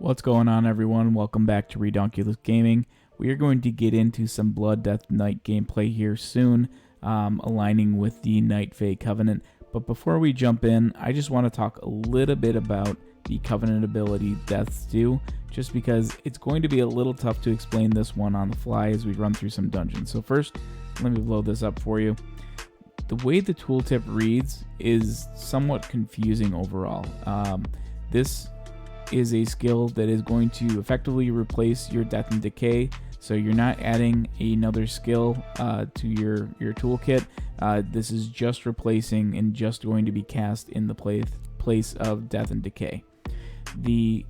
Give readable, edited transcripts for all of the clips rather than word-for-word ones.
What's going on, everyone? Welcome back to Redonkulous Gaming. We are going to get into some Blood Death Night gameplay here soon, aligning with the Night Fae Covenant. But before we jump in, I just want to talk a little bit about the Covenant ability Death's Due, just because it's going to be a little tough to explain this one on the fly as we run through some dungeons. So first, let me load this up for you. The way the tooltip reads is somewhat confusing overall. This is a skill that is going to effectively replace your Death and Decay, so you're not adding another skill to your toolkit. This is just replacing and just going to be cast in the place of Death and Decay. The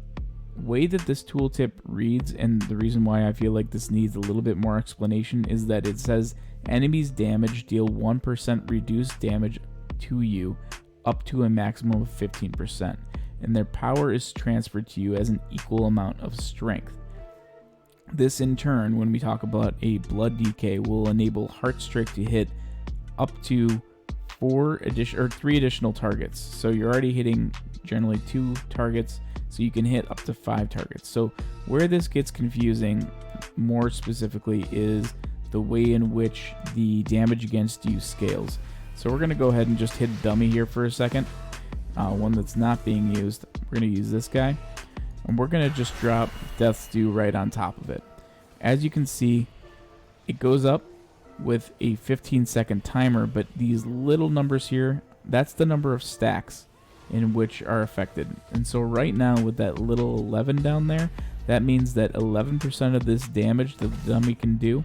way that this tooltip reads, and the reason why I feel like this needs a little bit more explanation, is that it says enemies damage deal 1% reduced damage to you up to a maximum of 15%. And their power is transferred to you as an equal amount of strength. This in turn, when we talk about a blood decay, will enable Heart Strike to hit up to 3 additional targets. So you're already hitting generally 2 targets, so you can hit up to 5 targets. So where this gets confusing more specifically is the way in which the damage against you scales. So we're going to go ahead and just hit a dummy here for a second. One that's not being used. We're going to use this guy, and we're going to just drop Death's Due right on top of it. As you can see, it goes up with a 15-second timer, but these little numbers here, that's the number of stacks in which are affected. And so right now with that little 11 down there, that means that 11% of this damage that the dummy can do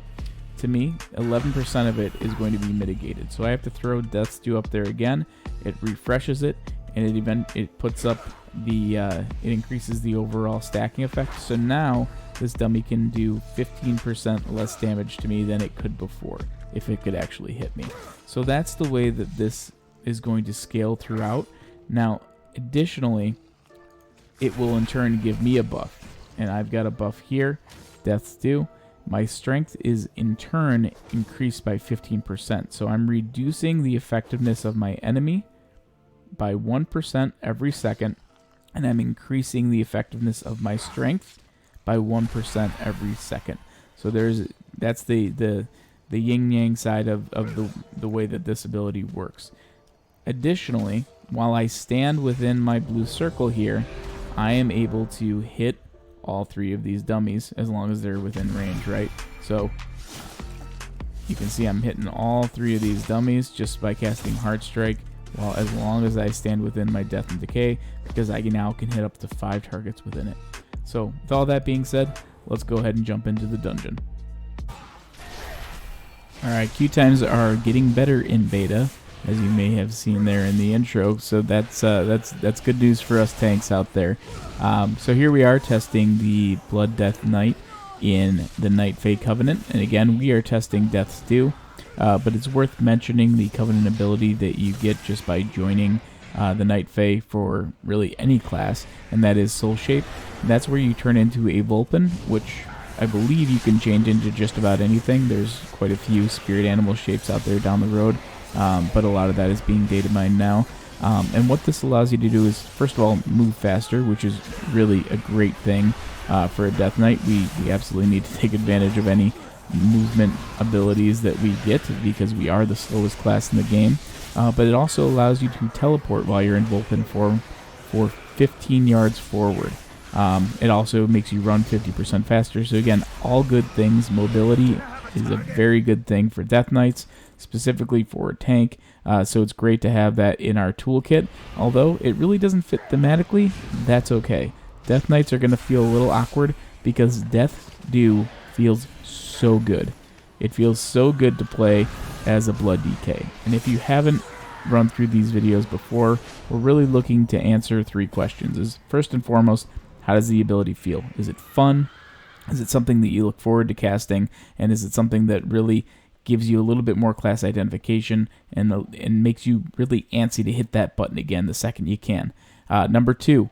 to me, 11% of it is going to be mitigated. So I have to throw Death's Due up there again. It refreshes it, and it puts up the it increases the overall stacking effect. So now this dummy can do 15% less damage to me than it could before, if it could actually hit me. So that's the way that this is going to scale throughout. Now, additionally, it will in turn give me a buff, and I've got a buff here, Death's Due. My strength is in turn increased by 15%. So I'm reducing the effectiveness of my enemy by 1% every second, and I'm increasing the effectiveness of my strength by 1% every second. So that's the yin-yang side of the way that this ability works. Additionally, while I stand within my blue circle here, I am able to hit all 3 of these dummies as long as they're within range, right? So you can see I'm hitting all 3 of these dummies just by casting Heart Strike, well, as long as I stand within my Death and Decay, because I now can hit up to 5 targets within it. So with all that being said, let's go ahead and jump into the dungeon. Alright, queue times are getting better in beta, as you may have seen there in the intro, so that's good news for us tanks out there. So here we are testing the Blood Death Night in the Night Fae Covenant, and again we are testing Death's Due. But it's worth mentioning the Covenant ability that you get just by joining the Night Fae for really any class, and that is Soul Shape. And that's where you turn into a Vulpin, which I believe you can change into just about anything. There's quite a few spirit animal shapes out there down the road, but a lot of that is being data mined now. And what this allows you to do is, first of all, move faster, which is really a great thing for a Death Knight. We absolutely need to take advantage of any movement abilities that we get, because we are the slowest class in the game. But it also allows you to teleport while you're in Vulpin form for 15 yards forward. It also makes you run 50% faster. So again, all good things. Mobility is a very good thing for Death Knights, specifically for a tank. So it's great to have that in our toolkit. Although it really doesn't fit thematically, that's okay. Death Knights are going to feel a little awkward because Death's Due feels so good. It feels so good to play as a blood decay. And if you haven't run through these videos before, we're really looking to answer 3 questions. First and foremost, how does the ability feel? Is it fun? Is it something that you look forward to casting? And is it something that really gives you a little bit more class identification and makes you really antsy to hit that button again the second you can? Number 2,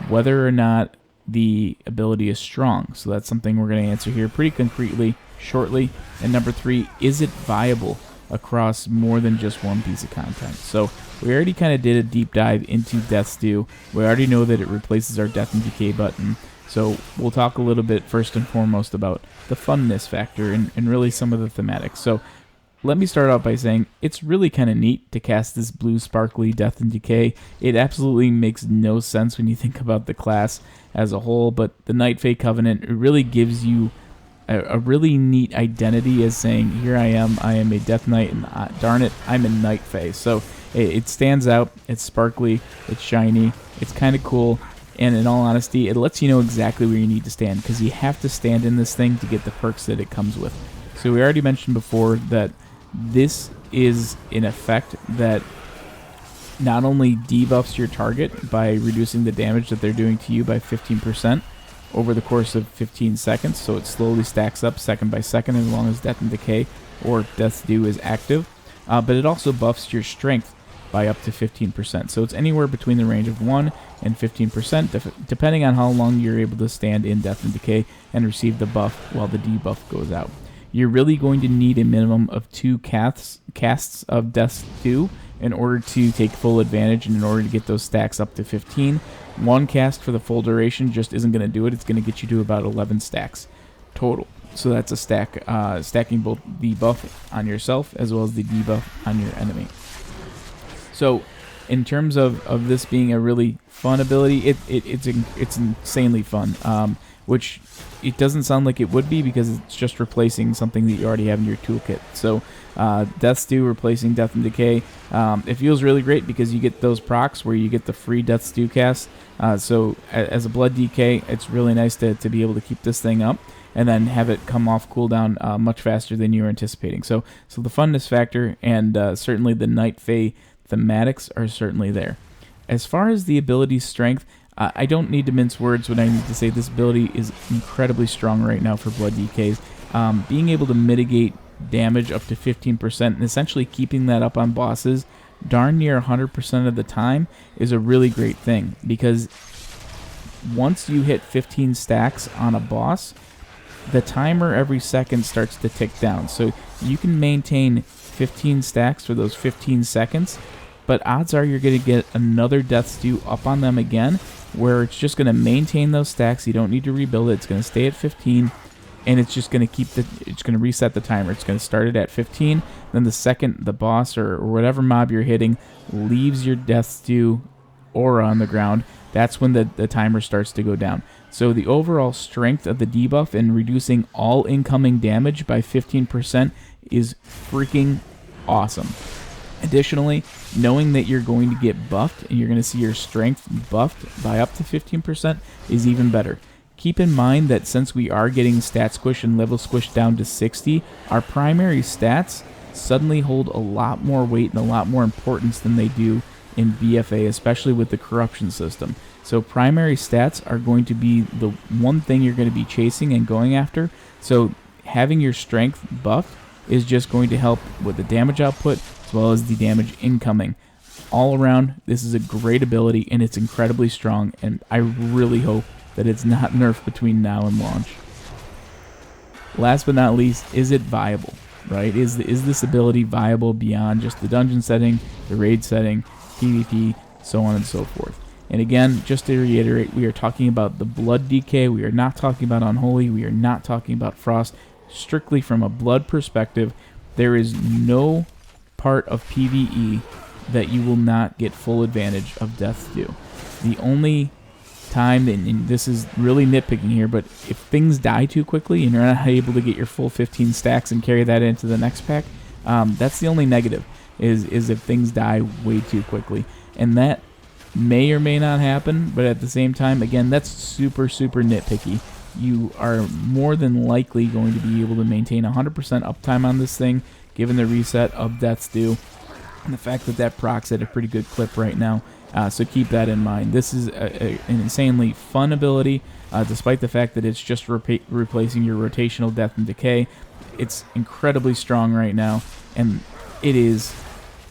whether or not the ability is strong. So that's something we're going to answer here pretty concretely shortly. And number 3, is it viable across more than just one piece of content? So we already kind of did a deep dive into Death's Due. We already know that it replaces our Death and Decay button. So we'll talk a little bit first and foremost about the funness factor and really some of the thematics. So let me start out by saying it's really kind of neat to cast this blue sparkly Death and Decay. It absolutely makes no sense when you think about the class as a whole, but the Night Fae Covenant really gives you a really neat identity as saying, here I am a Death Knight, and darn it, I'm a Night Fae. So it stands out, it's sparkly, it's shiny, it's kind of cool, and in all honesty, it lets you know exactly where you need to stand, because you have to stand in this thing to get the perks that it comes with. So we already mentioned before that this is an effect that not only debuffs your target by reducing the damage that they're doing to you by 15% over the course of 15 seconds, so it slowly stacks up second by second as long as Death and Decay or Death's Due is active, but it also buffs your strength by up to 15%, so it's anywhere between the range of 1 and 15%, depending on how long you're able to stand in Death and Decay and receive the buff while the debuff goes out. You're really going to need a minimum of 2 casts of Death's Due in order to take full advantage and in order to get those stacks up to 15. 1 cast for the full duration just isn't going to do it. It's going to get you to about 11 stacks total. So that's a stack, stacking both the buff on yourself as well as the debuff on your enemy. So in terms of this being a really fun ability, it's insanely fun, which it doesn't sound like it would be because it's just replacing something that you already have in your toolkit. So Death's Due replacing Death and Decay, it feels really great because you get those procs where you get the free Death's Due cast. So as a Blood DK, it's really nice to be able to keep this thing up and then have it come off cooldown much faster than you were anticipating. So the funness factor and certainly the Night Fae thematics are certainly there. As far as the ability strength, I don't need to mince words when I need to say this ability is incredibly strong right now for Blood DKs. Being able to mitigate damage up to 15% and essentially keeping that up on bosses darn near 100% of the time is a really great thing, because once you hit 15 stacks on a boss, the timer every second starts to tick down. So you can maintain 15 stacks for those 15 seconds, but odds are you're going to get another Death's Due up on them again, where it's just going to maintain those stacks. You don't need to rebuild it. It's going to stay at 15, and it's just going to it's going to reset the timer. It's going to start it at 15, then the second the boss or whatever mob you're hitting leaves your Death's Due aura on the ground, that's when the timer starts to go down. So the overall strength of the debuff and reducing all incoming damage by 15% is freaking awesome. Additionally, knowing that you're going to get buffed and you're going to see your strength buffed by up to 15% is even better. Keep in mind that since we are getting stat squish and level squish down to 60, our primary stats suddenly hold a lot more weight and a lot more importance than they do in BFA, especially with the corruption system. So primary stats are going to be the one thing you're going to be chasing and going after. So having your strength buffed is just going to help with the damage output as well as the damage incoming. All around, this is a great ability and it's incredibly strong, and I really hope that it's not nerfed between now and launch. Last but not least, is it viable, right? Is this ability viable beyond just the dungeon setting, the raid setting, PvP, so on and so forth? And again, just to reiterate, we are talking about the Blood DK. We are not talking about Unholy. We are not talking about Frost. Strictly from a blood perspective, there is no part of PvE that you will not get full advantage of Death's Due. The only time, and this is really nitpicking here, but if things die too quickly and you're not able to get your full 15 stacks and carry that into the next pack, that's the only negative, is if things die way too quickly. And that may or may not happen, but at the same time, again, that's super, super nitpicky. You are more than likely going to be able to maintain 100% uptime on this thing, given the reset of Death's Due, and the fact that procs at a pretty good clip right now. So keep that in mind. This is an insanely fun ability, despite the fact that it's just replacing your rotational Death and Decay. It's incredibly strong right now, and it is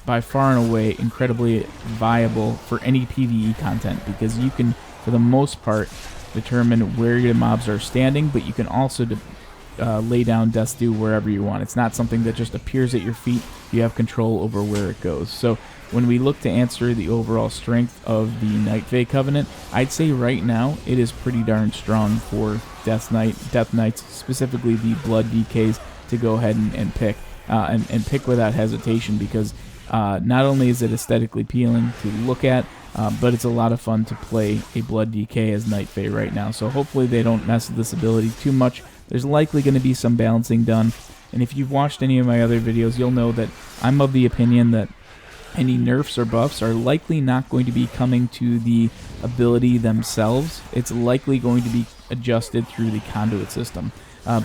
by far and away incredibly viable for any PvE content, because you can, for the most part, determine where your mobs are standing, but you can also lay down Death's Due wherever you want. It's not something that just appears at your feet. You have control over where it goes. So when we look to answer the overall strength of the Night Fae Covenant, I'd say right now it is pretty darn strong for Death Knights, specifically the Blood DKs, to go ahead and pick. And pick without hesitation, because not only is it aesthetically appealing to look at, but it's a lot of fun to play a Blood DK as Night Fae right now. So hopefully they don't mess with this ability too much. There's likely going to be some balancing done. And if you've watched any of my other videos, you'll know that I'm of the opinion that any nerfs or buffs are likely not going to be coming to the ability themselves. It's likely going to be adjusted through the conduit system.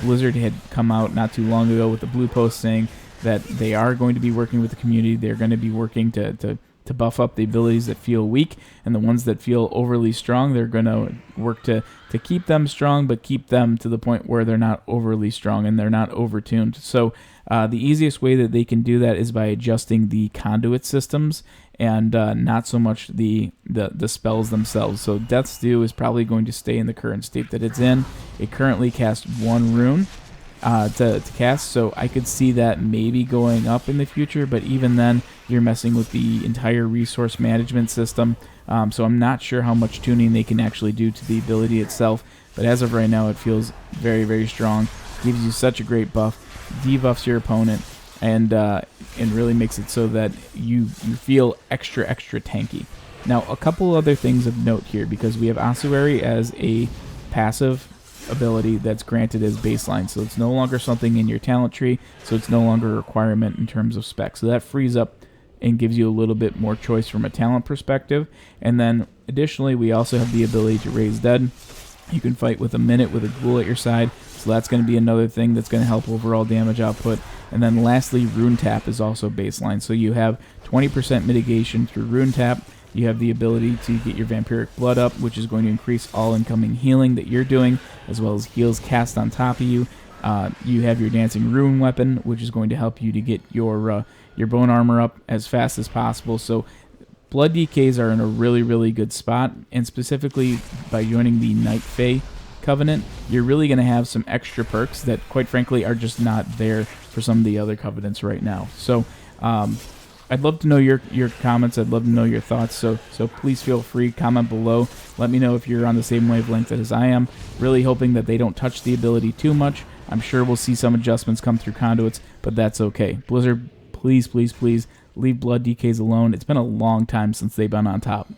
Blizzard had come out not too long ago with a blue post saying that they are going to be working with the community. They're going to be working to buff up the abilities that feel weak, and the ones that feel overly strong, they're going to work to keep them strong, but keep them to the point where they're not overly strong and they're not overtuned. So the easiest way that they can do that is by adjusting the conduit systems, and not so much the spells themselves. So Death's Due is probably going to stay in the current state that it's in. It currently casts 1 rune to cast, so I could see that maybe going up in the future, but even then you're messing with the entire resource management system, so I'm not sure how much tuning they can actually do to the ability itself, but as of right now it feels very, very strong. Gives you such a great buff, debuffs your opponent, and really makes it so that you feel extra tanky. Now, a couple other things of note here, because we have Ossuary as a passive ability that's granted as baseline, so it's no longer something in your talent tree, so it's no longer a requirement in terms of specs. So that frees up and gives you a little bit more choice from a talent perspective. And then additionally, we also have the ability to raise dead. You can fight with a minute with a ghoul at your side, so that's going to be another thing that's going to help overall damage output. And then lastly, Rune Tap is also baseline, so you have 20% mitigation through Rune Tap. You have the ability to get your Vampiric Blood up, which is going to increase all incoming healing that you're doing, as well as heals cast on top of you. You have your Dancing Rune weapon, which is going to help you to get your bone armor up as fast as possible. So Blood DKs are in a really, really good spot, and specifically by joining the Night Fae Covenant, you're really going to have some extra perks that, quite frankly, are just not there for some of the other Covenants right now. So I'd love to know your comments. I'd love to know your thoughts. So please feel free, comment below. Let me know if you're on the same wavelength as I am. Really hoping that they don't touch the ability too much. I'm sure we'll see some adjustments come through conduits, but that's okay. Blizzard, please, please, please leave Blood DKs alone. It's been a long time since they've been on top.